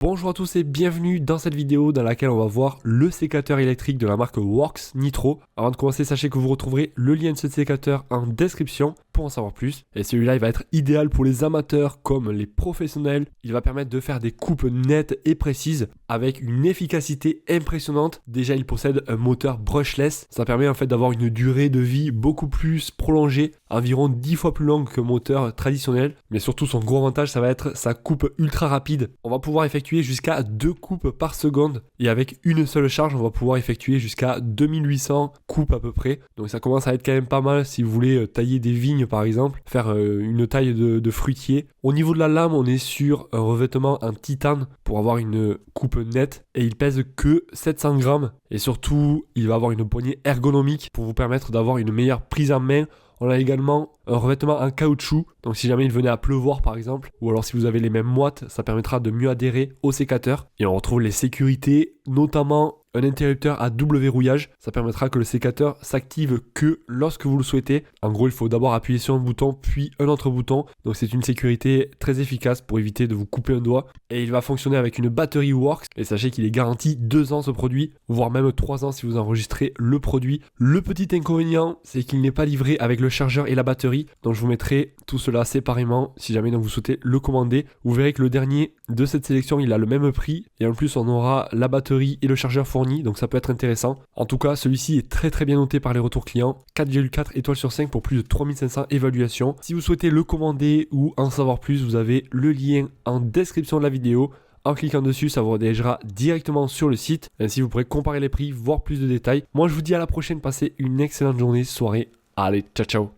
Bonjour à tous et bienvenue dans cette vidéo dans laquelle on va voir le sécateur électrique de la marque Worx Nitro. Avant de commencer, sachez que vous retrouverez le lien de ce sécateur en description pour en savoir plus. Et celui-là, il va être idéal pour les amateurs comme les professionnels. Il va permettre de faire des coupes nettes et précises avec une efficacité impressionnante. Déjà, il possède un moteur brushless. Ça permet en fait d'avoir une durée de vie beaucoup plus prolongée, environ 10 fois plus longue qu'un moteur traditionnel. Mais surtout, son gros avantage, ça va être sa coupe ultra rapide. On va pouvoir effectuer jusqu'à 2 coupes par seconde et avec une seule charge on va pouvoir effectuer jusqu'à 2800 coupes à peu près, donc ça commence à être quand même pas mal si vous voulez tailler des vignes par exemple, faire une taille de fruitier. Au niveau de la lame, on est sur un revêtement en titane pour avoir une coupe nette et il pèse que 700 grammes et surtout il va avoir une poignée ergonomique pour vous permettre d'avoir une meilleure prise en main. On a également un revêtement en caoutchouc, donc si jamais il venait à pleuvoir par exemple, ou alors si vous avez les mêmes moites, ça permettra de mieux adhérer au sécateur. Et on retrouve les sécurités, notamment un interrupteur à double verrouillage, ça permettra que le sécateur s'active que lorsque vous le souhaitez. En gros, il faut d'abord appuyer sur un bouton, puis un autre bouton, donc c'est une sécurité très efficace pour éviter de vous couper un doigt. Et il va fonctionner avec une batterie Worx, et sachez qu'il est garanti 2 ans ce produit, voire même 3 ans si vous enregistrez le produit. Le petit inconvénient, c'est qu'il n'est pas livré avec le chargeur et la batterie, donc je vous mettrai tout cela séparément si jamais vous souhaitez le commander. Vous verrez que le dernier de cette sélection, il a le même prix, et en plus on aura la batterie et le chargeur fourni, donc ça peut être intéressant. En tout cas, celui-ci est très bien noté par les retours clients, 4,4 étoiles sur 5 pour plus de 3500 évaluations. Si vous souhaitez le commander ou en savoir plus, vous avez le lien en description de la vidéo. En cliquant dessus, ça vous redirigera directement sur le site. Ainsi, vous pourrez comparer les prix, voir plus de détails. Moi, je vous dis à la prochaine. Passez une excellente journée, soirée. Allez, ciao.